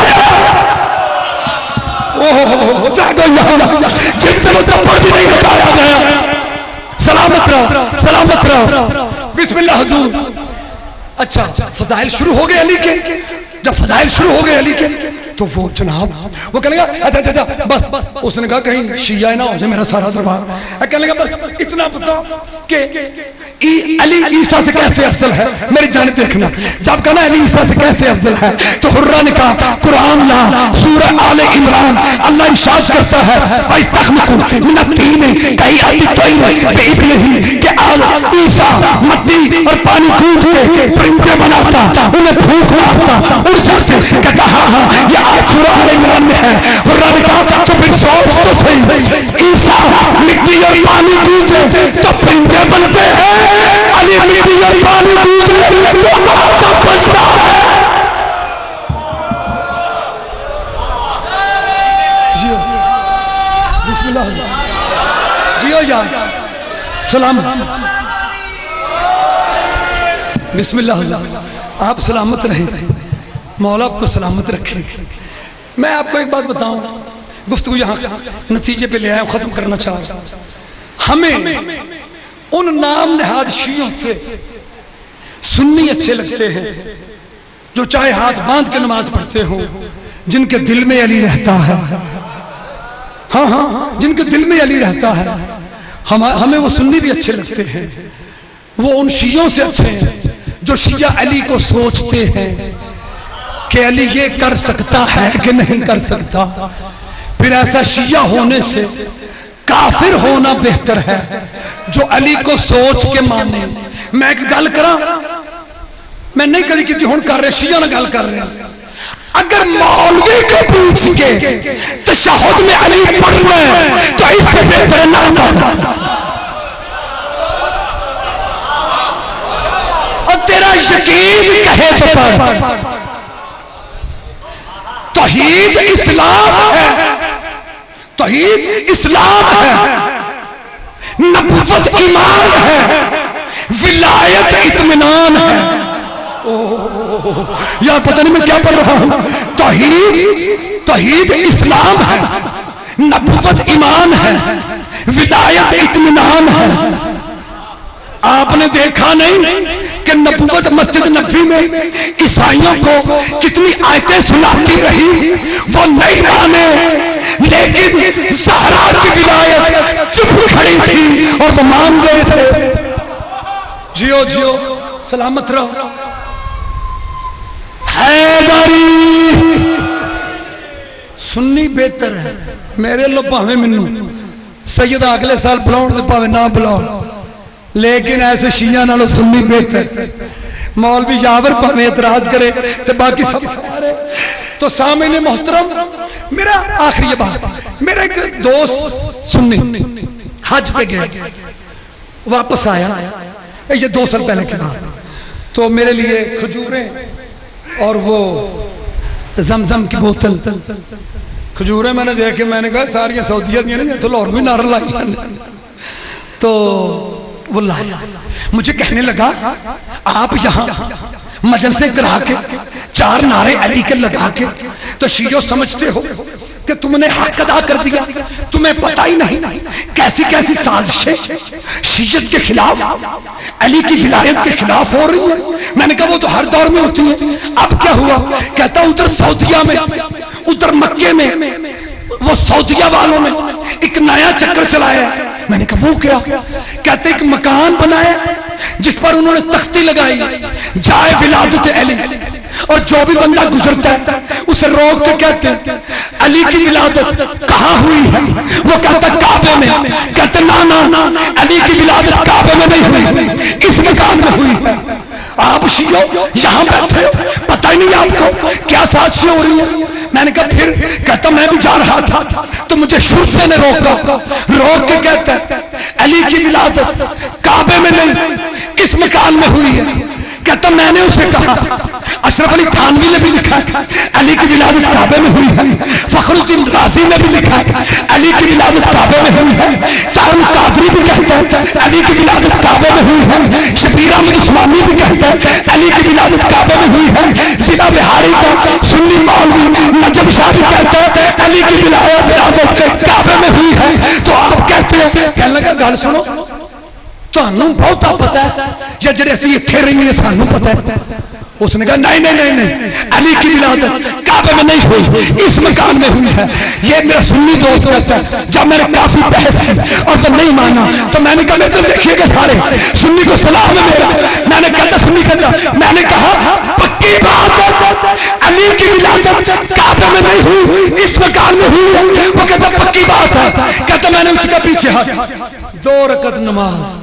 A: جن سے وہ تپڑ بھی نہیں ہٹایا گیا. سلامت رہو سلامت رہو. بسم اللہ حضور. اچھا فضائل شروع ہو گئے علی کے. جب فضائل شروع ہو گئے علی کے تو وہ جناب وہ کہنے لگا اچھا اچھا اچھا بس. اس نے کہا کہیں شیعہ نہ ہو جائے میرا سارا دربار. کہنے لگا بس اتنا بتا کہ علی عیسیٰ سے کیسے افضل ہے, میری جانب دیکھنا. جب کہنا علی عیسیٰ سے کیسے افضل ہے تو حرہ نے کہا قرآن لا سورہ آل عمران اللہ ارشاد کرتا ہے وَإِسْتَخْلُقُ مِنَ الطِّينِ كَهَيْئَةِ الطَّيْرِ بِإِذْنِهِ کہ آل عیسیٰ مٹی اور پانی گوندھ کے پرندے بناتا, انہیں پھونک مارتا, اڑ جاتے. کہتا ہاں ہاں یہ آج سورہ آل عمران میں ہے. حرہ نے کہا تو پھر سوچ تو صحیح, عیسیٰ مٹی اور پانی گوندھے تو پرندے بنتے ہیں, علی مٹی اور پانی گوندھے تو آسا بنتا ہے. بسم اللہ جیو جان سلام. بسم اللہ آپ سلامت رہیں, مولا آپ کو سلامت رکھے. میں آپ کو ایک بات بتاؤں, گفتگو یہاں نتیجے پہ لے آیا, ختم کرنا چاہ رہا ہوں. ہمیں ان نام نہاد شیعوں سے سنی اچھے لگتے ہیں جو چاہے ہاتھ باندھ کے نماز پڑھتے ہوں, جن کے دل میں علی رہتا ہے. ہاں ہاں جن کے دل میں علی رہتا ہے. ہمیں وہ سنی بھی اچھے لگتے ہیں. وہ ان شیعوں سے اچھے ہیں جو شیعہ علی کو سوچتے ہیں کہ علی یہ کر سکتا ہے کہ نہیں کر سکتا. پھر ایسا شیعہ ہونے سے کافر ہونا بہتر ہے جو علی کو سوچ کے مانے. میں ایک گل کرا, میں نہیں کری کہ ہون کر رہے شیعہ نہ گل کر رہے. اگر مولوی کو پوچھ کے تشہد میں علی پڑھنا ہے تو اس سے بہتر نہ پڑھنا, اور تیرا یقین کہے تو پڑھ. توحید اسلام ہے, توحید اسلام ہے, نبوت ایمان ہے, ولایت اطمینان ہے. یار پتہ نہیں میں کیا پڑھ رہا ہوں. توحید اسلام ہے, نبوت ایمان ہے, ولایت اطمینان ہے. آپ نے دیکھا نہیں کہ نبوت مسجد نبوی میں عیسائیوں کو کتنی آیتیں سناتی رہی, وہ نہیں مانے, لیکن زہرا کی ولایت چپ کھڑی تھی اور وہ مان گئے تھے. جیو جیو سلامت رہو. حیدری سنی بہتر ہے میرے لو پاویں منو سیدہ اگلے سال بلاؤ دے پاویں نہ بلاؤ, لیکن ایسے شیعہ نالوں سنی بہتر. مولوی یاور پاویں اعتراض کرے تو باقی سب سارے. تو سامعین محترم, میرا آخری بات, میرا ایک دوست سنی حج پہ گئے, واپس آیا, یہ 2 سال پہلے کی بات, تو میرے لیے کھجوریں اور وہ زمزم کی بوتل, کھجوریں میں نے دیکھے, میں نے کہا ساری سعودیہ دیا نہیں تو لاہور میں نعرہ لائی. تو وہ لایا, مجھے کہنے لگا آپ یہاں مجلسیں کرا کے 4 نعرے علی کے لگا کے تو شیعوں سمجھتے ہو کہ تم نے حق ادا کر دیا، تمہیں پتہ ہی نہیں کیسی کیسی سازشیں شیعت کے خلاف، علی کی ولایت کے خلاف ہو رہی ہیں۔ میں نے کہا وہ تو ہر دور میں ہوتی ہیں، اب کیا ہوا؟ کہتا ادھر سعودیہ میں، ادھر مکے میں وہ سعودیہ والوں نے ایک نیا چکر چلایا ہے۔ میں نے کہا وہ کیا؟ کہتے ایک مکان بنایا جس پر انہوں نے تختی لگائی جائے ولادت علی، اور جو بھی بندہ گزرتا ہے اسے روک کے کہتے ہیں علی کی ولادت کہاں ہوئی ہے؟ وہ کہتا کعبے میں۔ کہتے نا علی کی ولادت کعبے میں نہیں ہوئی، اس مکان میں ہوئی ہے۔ آپ شیعوں یہاں بیٹھے ہو، پتہ ہی نہیں آپ کو کیا سازشیں ہو رہی ہیں۔ میں نے کہا پھر؟ کہتا میں بھی جا رہا تھا تو مجھے شرطے نے روکا، روک کے کہتا ہے علی کی ولادت کعبے میں نہیں اس مکان میں ہوئی ہے۔ کہتا میں نے اسے کہا، اشرف علی تھانوی نے بھی لکھا ہے علی کی ولادت کعبے میں ہوئی ہے، فخر الدین رازی نے بھی لکھا ہے علی کی ولادت کعبے میں ہوئی ہے، چاروں قادری بھی کہتا ہے علی کی ولادت کعبے میں ہوئی ہے، شبیر احمد عثمانی بھی کہتا ہے علی کی ولادت کعبے میں ہوئی ہے، ضلع بہاری کا سنی مولوی نجم شاہ بھی کہتا ہے علی کی ولادت کعبے میں ہوئی ہے۔ تو آپ کہتے ہیں، کہنے لگا گل سنو تانوں بہتا پتہ ہے یا جڑے اسی اتھے رہنے سانوں پتہ ہے؟ اس نے کہا نہیں علی کی ولادت کعبے میں نہیں ہوئی، اس مکان میں ہوئی ہے۔ یہ میرا سنی دوست کہتا ہے، جب میں نے کافی بحث کی اور جب نہیں مانا تو میں نے کہا میں ادھر دیکھیے گا سارے سنی کو سلام ہے میرا۔ میں نے کہتا سنی کہتا، میں نے کہا پکی بات ہے علی کی ولادت کعبے میں نہیں ہوئی، اس مکان میں ہوئی ہے۔ وہ کہتا پکی بات ہے۔ کہتا میں نے اس کا پیچھے ہاتھ 2 رکعت نماز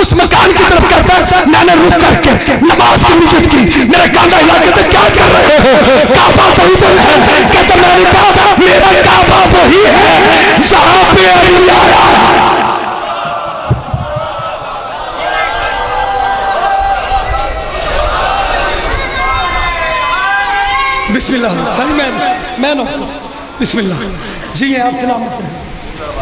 A: اس مکان کی طرف کہتا ہے، میں نے رک کر کے نماز کی نیت کی، میرا کاندھا ہلا کے کیا کر رہے ہو؟ کعبہ تو ادھر ہے۔ کہتا میں نے کہا میرا کعبہ وہی ہے جہاں پہ علی آیا۔ بسم اللہ، میں نو بسم اللہ جی آپ سلامت رہے،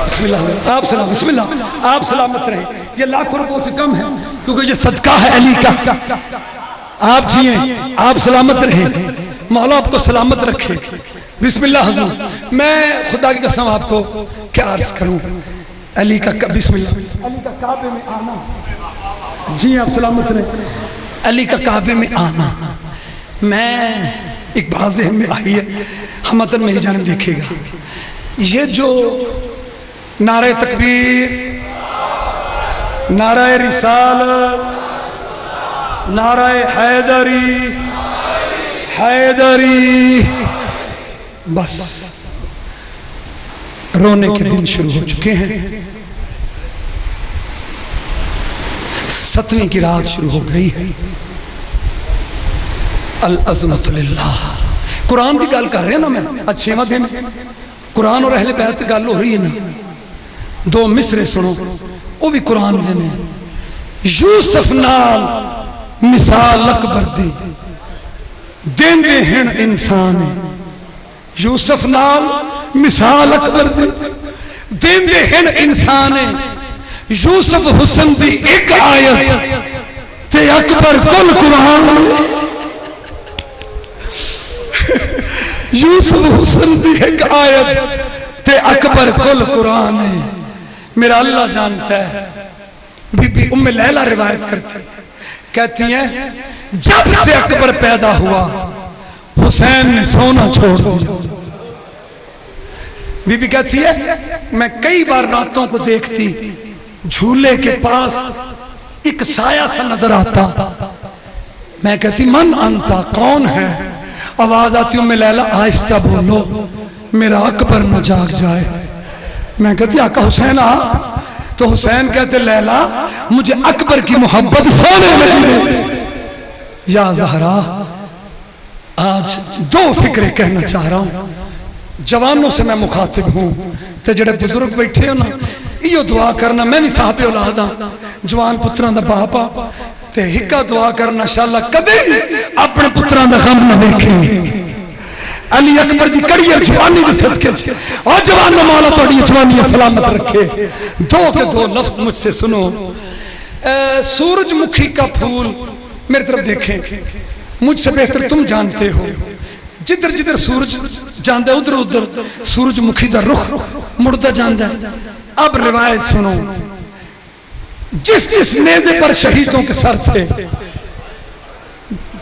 A: بسم اللہ آپ سلام، بسم اللہ آپ سلامت رہے۔ یہ لاکھوں روپوں سے کم ہے کیونکہ یہ صدقہ ہے علی کا۔ آپ جیئیں، آپ سلامت رہیں، مولا آپ کو سلامت رکھے۔ بسم اللہ حضور، میں خدا کی قسم آپ کو کیا عرض کروں، علی کا بسم اللہ علی کا کعبے میں آنا، جی آپ سلامت رہیں، علی کا کعبے میں آنا، میں ایک بات ذہن میں آئی ہے، ہمتن میری جانب دیکھے گا، یہ جو نعرہ تکبیر، نعرہ رسالت، نعرہ حیدری حیدری، بس رونے کے دن شروع ہو چکے ہیں، 7ویں کی رات شروع ہو گئی ہے۔ العظمت للہ، قرآن کی گل کر رہے ہیں نا، میں آج 6واں دن قرآن اور اہل بیت کی گل ہو رہی ہے نا۔ 2 مصرے سنو، وہ بھی قرآن دینے، یوسف نال مثال اکبر دی دین دے ہیں انسان، یوسف نال مثال اکبر دی دین دے ہیں انسان، یوسف حسن دی ایک آیت تے اکبر کل قرآن، یوسف حسن دی ایک آیت تے اکبر کل قرآن ہے۔ میرا اللہ جانتا ہے، بی بی ام لیلہ روایت کرتی کہتی ہیں جب سے اکبر پیدا ہوا حسین نے سونا چھوڑ دیا۔ بی بی کہتی ہے میں کئی بار راتوں کو دیکھتی، جھولے کے پاس ایک سایہ سا نظر آتا، میں کہتی من انتا، کون ہے؟ آواز آتی ام لیلہ آہستہ بولو میرا اکبر نہ جاگ جائے۔ میں کہتی آقا حسین آ، تو حسین کہتے لیلہ مجھے اکبر کی محبت سونے میں، یا زہرا آج 2 فکریں کہنا چاہ رہا ہوں، جوانوں سے میں مخاطب ہوں، تے جڑے بزرگ بیٹھے ہو نا، یہ دعا کرنا، میں بھی صاحب اولاد ہاں، جوان پتران دا باپا، تے ہکا دعا کرنا انشاءاللہ کدے اپنے پتران دا غم نہ دیکھیں۔ علی اکبر دی کڑیر جوانی دی صدقے چھے، اور جوان مولا توڑی جوانی سلامت رکھے۔ 2 کے 2 لفظ مجھ سے سنو، سورج مکھی کا پھول، میری طرف دیکھیں، مجھ سے بہتر تم جانتے ہو، جدھر جدھر سورج جاندہ ادھر ادھر سورج مکھی دا رخ مردہ جاندہ. اب روایت سنو، جس جس نیزے پر شہیدوں کے سر تھے،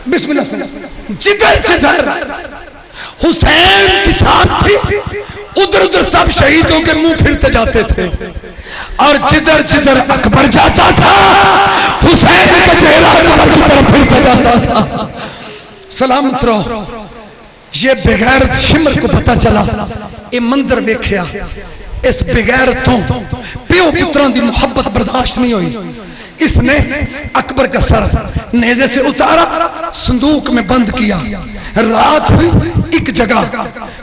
A: بسم اللہ سنو، جدھر جدھر حسین کی ساتھ تھی ادھر ادھر سب شہیدوں کے منہ پھرتے جاتے تھے، اور جدھر جدھر اکبر جاتا تھا حسین کا چہرہ اکبر کی طرف پھرتا جاتا تھا. سلامت رہو. یہ بغیرت شمر کو پتا چلا، یہ منظر ویکھیا، اس بغیرتوں پیو پتران دی محبت برداشت نہیں ہوئی. اس نے اکبر کا سر نیزے سے اتارا، صندوق میں بند کیا. رات ہوئی ایک جگہ،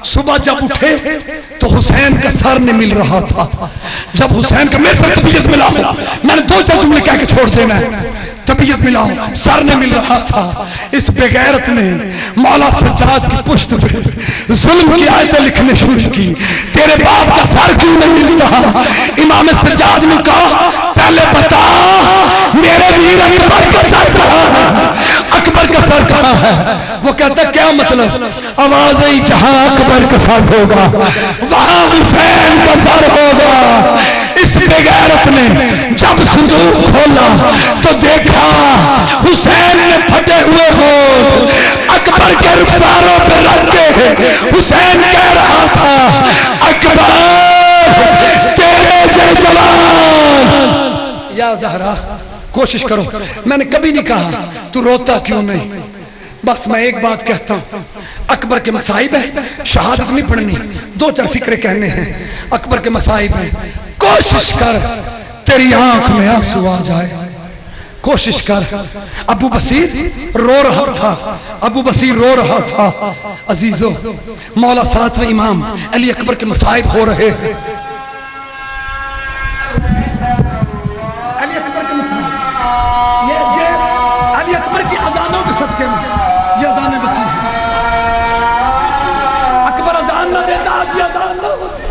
A: صبح جب اٹھے تو حسین کا سر نہیں مل رہا تھا. جب حسین کا میرے سر طبیعت ملا ہو، میں نے دو چار جملے کہہ کے چھوڑ دینا ہے، طبیعت ملا ہو، سر نہیں مل رہا تھا. اس بغیرت نے مولا سجاد کی پشت پہ ظلم کی آیتیں لکھنے شروع کی. تیرے باپ کا سر کیوں نہیں ملتا؟ امام سجاد نے کہا پہلے بتا میرے ویر اکبر کا سر کہاں ہے؟ اکبر کا سر کہاں ہے؟ وہ کہتا ہے کیا مطلب؟ آواز ہی جہاں اکبر کا سر ہوگا وہاں حسین کا سر ہوگا. اس بغیرت نے جب صندوق کھولا تو دیکھا حسین نے پھٹے ہوئے ہونٹ اکبر کے رخساروں پر رکھ کے حسین کہہ رہا تھا اکبر تیرے سے جوان. یا زہرا کوشش کرو، میں نے کبھی نہیں کہا تو روتا کیوں نہیں. بس میں ایک بات کہتا ہوں، اکبر کے مصائب ہے، شہادت نہیں پڑھنی، دو چار فکرے کہنے ہیں. اکبر کے مصائب ہیں، کوشش کر تیری آنکھ میں آنسو آ جائے، کوشش کر. ابو بصیر رو رہا تھا، ابو بصیر رو رہا تھا. عزیزو، مولا ساتویں امام علی اکبر کے مصائب ہو رہے ہیں. علی اکبر کے مصائب، یہ علی اکبر کی اذانوں کے صدقے میں یہ اذانیں بچی ہیں. اکبر اذان نہ دیتا، آج یہ اذان نہ ہوتی.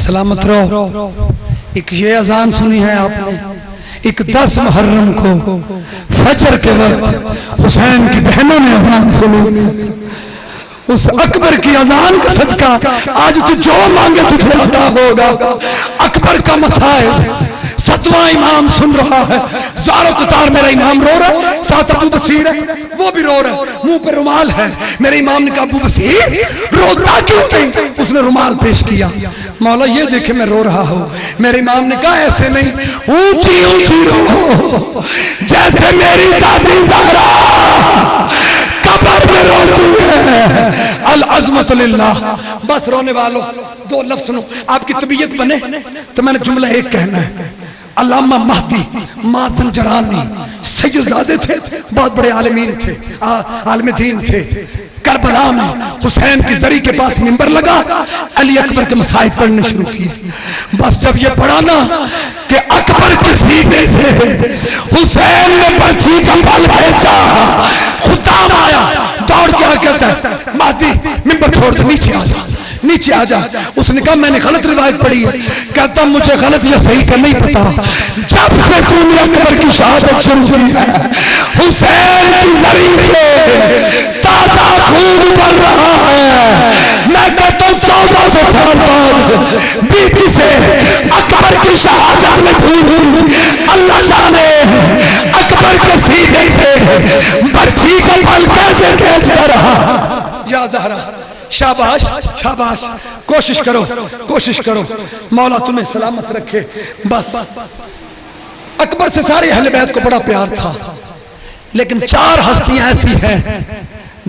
A: سلامت رہو. ایک یہ اذان سنی ہے آپ نے، ایک 10 محرم کو فجر کے وقت حسین کی بہنوں نے اذان سنی، اس اکبر کی اذان کا صدقہ آج تو جو مانگے تجھے عطا ہوگا۔ اکبر کا مسائل 7واں امام سن رہا ہے، زارو قطار میرا امام رو رہا ہے، ساتھ ابو بصیر ہے وہ بھی رو رہا ہے، منہ پہ رومال ہے۔ میرے امام نے کہا ابو بصیر روتا کیوں نہیں؟ اس نے رومال پیش کیا، مولا یہ دیکھے میں رو رہا ہوں۔ میرے امام نے کہا ایسے نہیں، اونچی اونچی رو جیسے میری دادی زہرا قبر میں روتی ہے۔ العظمت للہ۔ بس رونے والوں 2 لفظ سنو، آپ کی طبیعت بنے تو میں نے جملہ ایک کہنا ہے۔ علامہ مہدی مازن جرانی سید زادے تھے، بہت بڑے عالمین تھے، عالم دین تھے۔ کربلا میں حسین کی زری کے پاس منبر لگا، علی اکبر کے مسائل پڑھنے شروع کیے۔ بس جب یہ پڑھا نا کہ اکبر کے سینے سے حسین نے برچھی کا پھل بھیجا، خطاب آیا، دوڑ کے آ کہتا ہے مہدی منبر چھوڑ دے، نیچے آ جا، نیچے آ جا۔ اس نے کہا میں نے غلط روایت پڑھی ہے۔ کہتا مجھے غلط یا صحیح کا نہیں پتا، جب سے تو نے اکبر کی شہادت شروع کی ہے حسین کی زری سے تازہ خون بڑھ رہا ہے۔ میں کہتا ہوں 1400 سال بعد بیچ سے اکبر کی شہادت میں پھول، اللہ جانے اکبر کے سینے سے برچھی کا پھل کیسے کھینچتا رہا۔ یا زہرا شاباش شاباش، کوشش کرو کوشش کرو، مولا تمہیں سلامت رکھے۔ بس اکبر سے سارے اہل بیت کو بڑا پیار تھا، لیکن 4 ہستیاں ایسی ہیں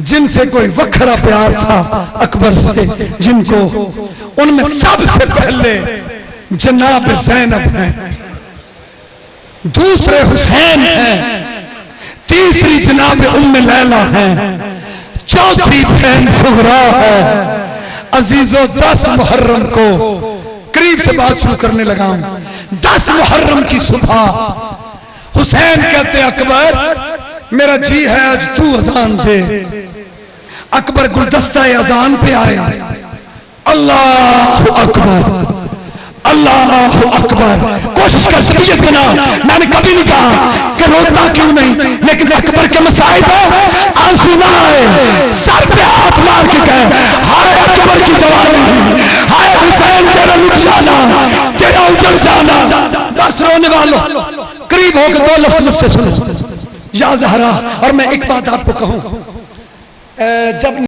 A: جن سے کوئی وکھرا پیار تھا اکبر سے، جن کو ان میں سب سے پہلے جناب زینب ہیں، دوسرے حسین ہیں، تیسری جناب ام لیلہ ہیں، چوتھی بہن صغرا ہے۔ عزیزو 10 محرم کو قریب سے بات شروع کرنے لگا ہوں۔ 10 محرم کی صبح حسین کہتے اکبر میرا جی ہے آج تو اذان دے۔ اکبر گلدستہ اذان پہ آئے، اللہ اکبر اللہ اکبر۔ کوشش کر طبیعت بنا، میں نے کبھی نہیں کہا کہ روتا کیوں نہیں، لیکن اکبر کے مسائل آنسو نہ آئے، سر پہ ہاتھ مار کے کہے ہائے اکبر کی جوانی، ہائے حسین تیرا لٹ جانا، تیرا اجڑ جانا۔ بس رونے والوں قریب ہو کے 2 لفظ مجھ سے سنو۔ یا زہرا، اور میں ایک بات آپ کو کہوں، جب